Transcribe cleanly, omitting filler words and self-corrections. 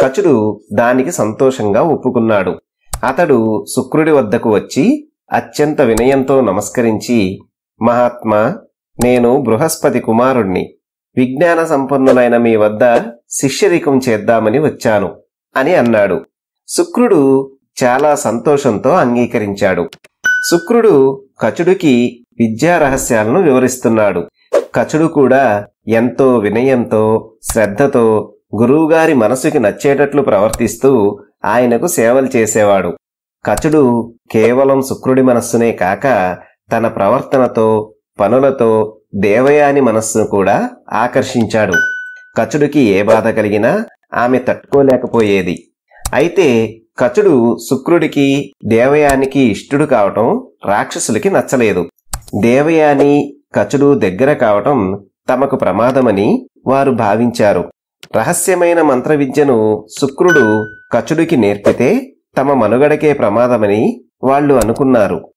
కచుడు దానికి సంతోషంగా ఒప్పుకున్నాడు. అతడు శుక్రుడి వద్దకు వచ్చి అత్యంత వినయంతో నమస్కరించి, మహాత్మా, నేను బృహస్పతి కుమారుణ్ణి. విజ్ఞాన సంపన్నులైన మీ వద్ద శిష్యరికం చేద్దామని వచ్చాను అని అన్నాడు. శుక్రుడు చాలా సంతోషంతో అంగీకరించాడు. శుక్రుడు కచుడికి విద్యా రహస్యాలను వివరిస్తున్నాడు. కచుడు కూడా ఎంతో వినయంతో శ్రద్ధతో గురువుగారి మనసుకి నచ్చేటట్లు ప్రవర్తిస్తూ ఆయనకు సేవలు చేసేవాడు. కచుడు కేవలం శుక్రుడి మనస్సునే కాక తన ప్రవర్తనతో పనులతో దేవయాని మనస్సును కూడా ఆకర్షించాడు. కచుడికి ఏ బాధ కలిగినా ఆమె తట్టుకోలేకపోయేది. అయితే కచుడు శుక్రుడికి దేవయానికి ఇష్టుడు కావటం రాక్షసులకి నచ్చలేదు. దేవయాని కచుడు దగ్గర కావటం తమకు ప్రమాదమని వారు భావించారు. రహస్యమైన మంత్ర విద్యను శుక్రుడు కచుడికి నేర్పితే తమ మనుగడకే ప్రమాదమని వాళ్ళు అనుకున్నారు.